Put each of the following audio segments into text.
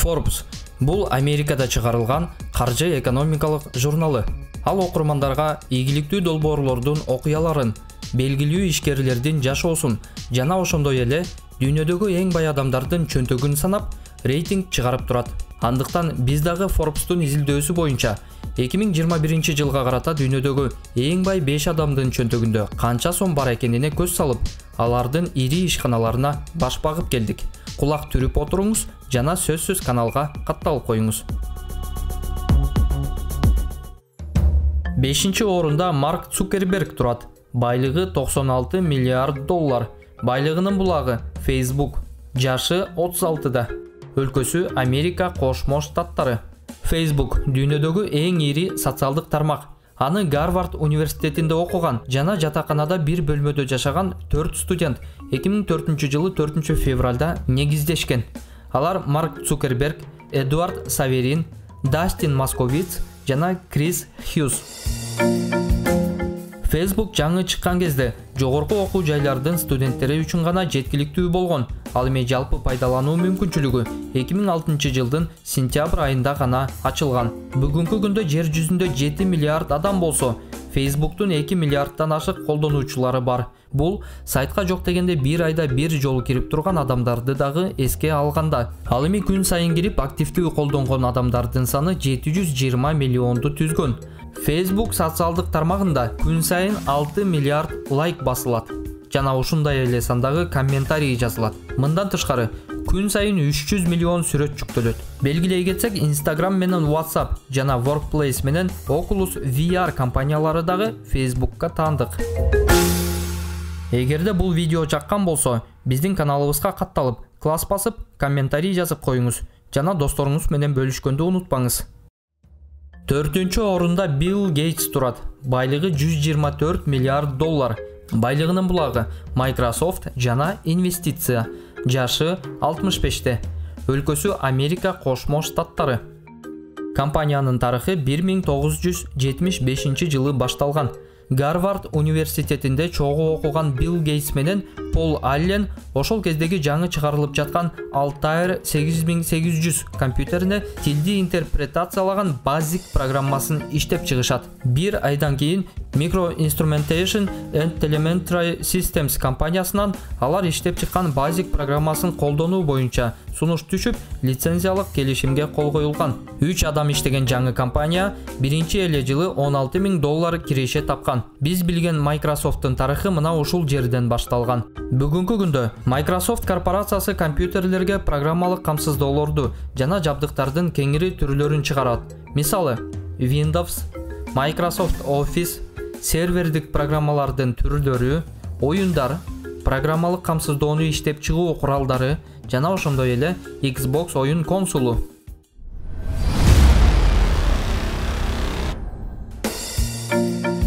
Forbes бул Америкада чыгарылган каржы экономикалык журналы. Ал окурмандарга ийгиликтүү долбоорлордун окуяларын, белгилүү ишкерлердин жашоосун жана ошондой эле дүйнөдөгү эң бай адамдардын чөнтөгүн санап, рейтинг чыгарып турат. Андыктан биз дагы Forbes-тун изилдөөсү боюнча 2021 жылга карата дүйнөдөгү эң бай 5 адамдын чөнтөгүндө канча сом бар экенине көз салып, алардын ири ишканаларына баш багып келдик. Кулак түрүп отуруңуз жана сөзсүз каналга катталып коюңуз. 5-чи орунда Марк Цукерберг турат. Байлыгы 96 миллиард доллар. Байлыгынын булагы Facebook. Жашы 36да. Өлкөсү Америка Кошмо Штаттары. Facebook дүйнөдөгү эң ири социалдык тармак. Аны Гарвард университетинде окуган жана жатаканада бир бөлмөдө жашаган 4 студент 2004 жылы 4 февралда негиздешкен. Алар Марк Цукерберг, Эдуард Саверин, Дастин Московиц жана Крис Хьюз. Facebook жаңы чыккан кезде жогорку окуу жайлардын студенттери үчүн гана жеткиликтүү болгон. Ал эми жалпы пайдалануу мүмкүнчүлүгү 2006 жылдын сентябрь айында гана ачылган. Бүгүнкү күндө жер жүзүндө 7 миллиард адам болсо, Facebooktун 2 миллиарддан ашык колдонуучулары бар. Бул сайтка жок дегенде бир айда бир жолу кирип турган адамдарды дагы эске алганда. Ал эми күн сайын кирип активдүү колдонгон адамдардын саны 720 миллионду түзгөн. Facebook социалдык тармагында күн сайын 6 миллиард лайк басылат. Жана ушундай эле сандагы комментарий жазылат. Мындан тышкары күн сайын 300 миллион сүрөт жүктөлөт. Белгилей кетсек, Instagram менен WhatsApp жана Workplace менен Oculus VR компаниялары дагы Facebookка таандык. Эгерде бул видео жаккан болсо, биздин каналыбызга катталып, класс басып, комментарий жазып коюңуз жана досторуңуз менен бөлүшкөндү унутпаңыз. 4-чү орунда Билл Гейтс турат. Байлыгы 124 миллиард доллар. Байлыгынын булагы Microsoft жана инвестиция. Жашы 65те. Өлкөсү Америка Кошмо Штаттары. Компаниянын тарыхы 1975 жылы башталган. Гарвард университетинде чогуу окуган Билл Гейтс менен Пол Аллен ошол кездеги жаңы чыгарылып жаткан Altair 8800 компьютерине тилди интерпретациялаган базик программасын иштеп чыгышат. Бир айдан кийин Micro-Instrumentation and Telemetry Systems компаниясынан алар иштеп чыккан базик программасын колдонуу боюнча сунуш түшүп, лицензиялык келишимге кол коюлган. 3 адам иштеген жаңы компания биринчи эле жылы $16,000 киреше тапкан. Биз билген Microsoft'тун тарыхы мына ушул жерден башталган. Бүгүнкү күндө Microsoft корпорациясы компьютерлерге программалык камсыздоолорду жана жабдыктардын кеңири түрлөрүн чыгарат. Мисалы, Windows, Microsoft Office, сервердик программалардын түрлөрү, оюндар, программалык камсыздоону иштеп чыгуу куралдары жана ошондой эле Xbox оюн консолу.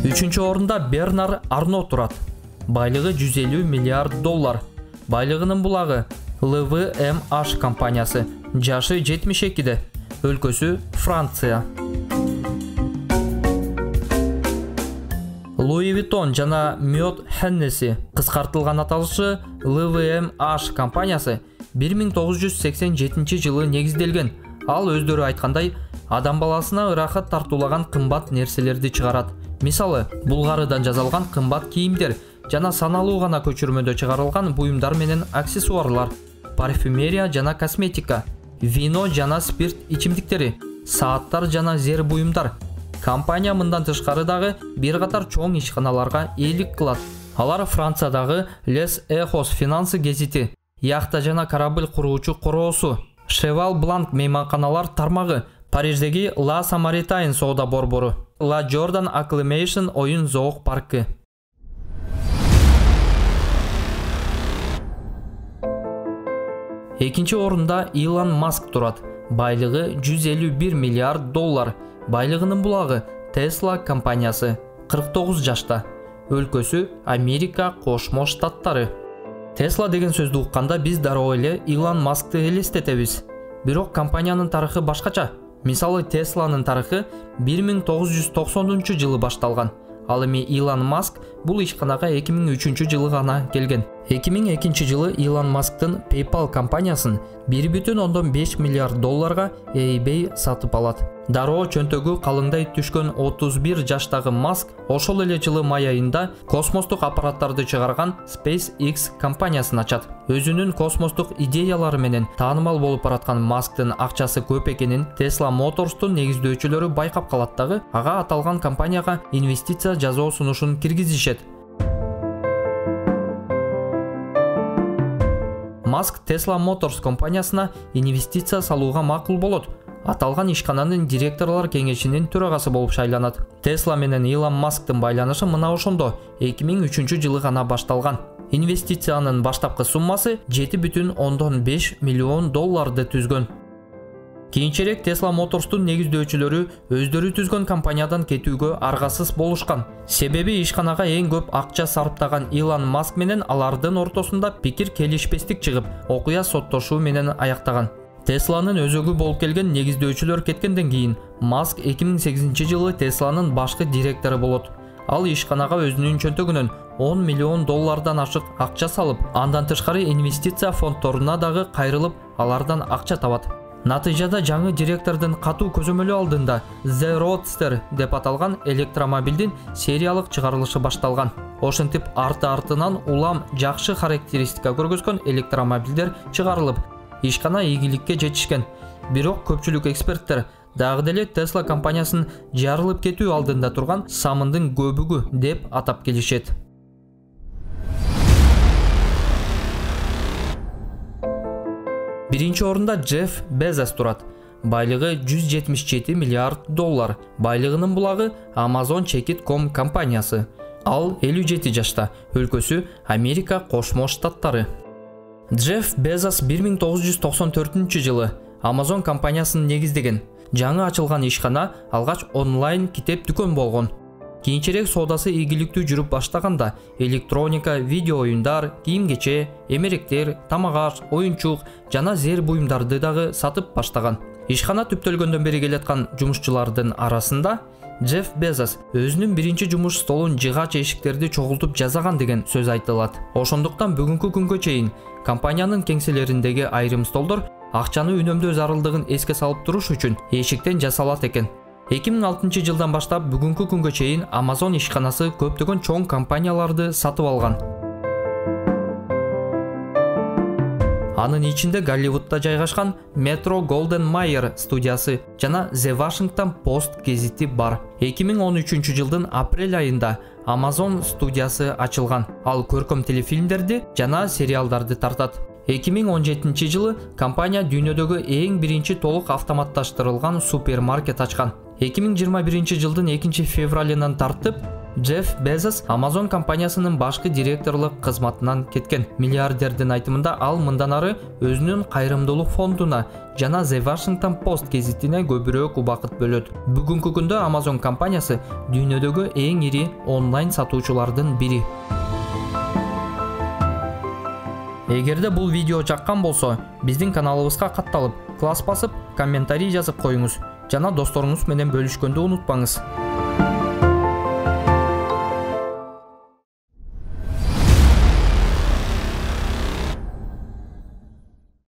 3-чү орунда Бернар Арно турат. Байлыгы 150 миллиард доллар. Байлыгынын булагы LVMH компаниясы. Жашы 72де. Өлкөсү Франция. Louis Vuitton жана Moet Hennessy кыскартылган аталышы LVMH компаниясы 1987 жылы негизделген. Ал өздөрү айткандай, адам баласына ырахат тартуулаган кымбат нерселерди чыгарат. Мисалы, Булгарыдан жазалган кымбат кийимдер жана саналуу гана көчүрмөдө чыгарылган буюмдар менен аксессуарлар, парфюмерия жана косметика, вино жана спирт ичимдиктери, сааттар жана зер буюмдар. Компания мындан тышкары дагы бир катар чоң ишканаларга ээлик кылат. Алар Франциядагы Les Echos финансы гезити, яхта жана корабль куруучу короосу, Cheval Blanc мейманканалар тармагы, Париждеги La Samaritaine соода борбору, La Jordan Acclimation оюн зоок паркы. Экинчи орунда Илон Маск турат. Байлыгы 151 миллиард доллар. Байлыгынын булагы Tesla компаниясы. 49 жашта. Өлкөсү Америка Кошмо Штаттары. Tesla деген сөздү укканда биз дароо эле Илон Маскты элестетебиз. Бирок компаниянын тарыхы башкача. Мисалы, Тесланын тарыхы 1990 жылы башталган. Ал эми Илон Маск бул ишканага 2003-жылы гана келген. 2002 жылы Илон Масктын PayPal компаниясын 1,5 миллиард долларга eBay сатып алат. Дароо чөнтөгү калыңдай түшкөн 31 жаштагы Маск ошол эле жылы май айында космостук аппараттарды чыгарган SpaceX компаниясын ачат. Өзүнүн космостук идеялары менен таанымал болуп бараткан Масктын акчасы көп экенин Tesla Motors'тун негиздөөчүлөрү байкап калат дагы, ага аталган компанияга инвестиция жасоо сунушун киргизишет. Маск Tesla Motors компаниясына инвестиция салууга макул болот. Аталган ишкананын директорлор кеңешинин төрагасы болуп шайланат. Tesla менен Илон Масктын байланышы мына ошондо 2003 жылы гана башталган. Инвестициянын баштапкы суммасы 7,5 миллион долларды түзгөн. Кийинчерээк Tesla Motors'тун негиздөөчүлөрү өздөрү түзгөн компаниядан кетүүгө аргасыз болушкан. Себеби ишканага эң көп акча сарптаган Илон Маск менен алардын ортосунда пикир келишпестик чыгып, окуя соттошуу менен аяктаган. Тесланын өзөгү болуп келген негиздөөчүлөр кеткенден кийин Маск 2008 жылы Тесланын башкы директору болот. Ал ишканага өзүнүн чөнтөгүнөн 10 миллион доллардан ашык акча салып, андан тышкары инвестиция фонддоруна дагы кайрылып, алардан акча табат. Натыйжада жаңы директордун катуу көзөмөлү алдында The Roadster деп аталган электромобилдин сериялык чыгарылышы башталган. Ошентип арты-артынан улам жакшы характеристика көргөзгөн электромобилдер чыгарылып, ишкана ийгиликке жетишкен. Бирок көпчүлүк эксперттер дагы деле Tesla компаниясын жарылып кетүү алдында турган самындын көбүгү деп атап келишет. Биринчи орунда Джефф Безос турат. Байлыгы 177 миллиард доллар. Байлыгынын булагы Amazon.com компаниясы. Ал 57 жашта. Өлкөсү Америка Кошмо Штаттары. Джефф Безос 1994 жылы Amazon компаниясын негиздеген. Жаңы ачылган ишкана алгач онлайн китеп дүкөн болгон. Кийинчерээк соодасы ийгиликтүү жүрүп баштаганда электроника, видео оюндар, кийим-кече, эмеректер, тамак-аш, оюнчук жана зер буюмдарды дагы сатып баштаган. Ишкана түптөлгөндөн бери келаткан жумушчулардын арасында Джефф Безос өзүнүн биринчи жумуш столун жыгач эшиктерди чогултуп жасаган деген сөз айтылат. Ошондуктан бүгүнкү күнгө чейин компаниянын кеңселериндеги айрым столдор акчаны үнөмдөө зарылдыгын эске салып туруш үчүн эшиктен жасалат экен. 2006 жылдан баштап бүгүнкү күнгө чейин Amazon ишканасы көптөгөн чоң компанияларды сатып алган. Анын ичинде Голливудда жайгашкан Metro Goldwyn Mayer студиясы жана The Washington Post гезити бар. 2013 жылдын апрель айында Amazon студиясы ачылган. Ал көркөм телефилмдерди жана сериалдарды тартат. 2017 жылы компания дүйнөдөгү эң биринчи толук автоматташтырылган супермаркет ачкан. 2021 жылдын 2 февралынан тартып, Джефф Безос Amazon компаниясынын башкы директорлук кызматынан кеткен. Миллиардердин айтымында ал мындан ары өзүнүн кайрымдуулук фондуна жана The Washington Post гезитине көбүрөөк убакыт бөлөт. Бүгүнкү күндө Amazon компаниясы дүйнөдөгү эң ири онлайн сатуучулардын бири. Эгерде бул видео жаккан болсо, биздин каналыбызга катталып, класс басып, комментарий жазып коюңуз жана досторуңуз менен бөлүшкөндү унутпаңыз.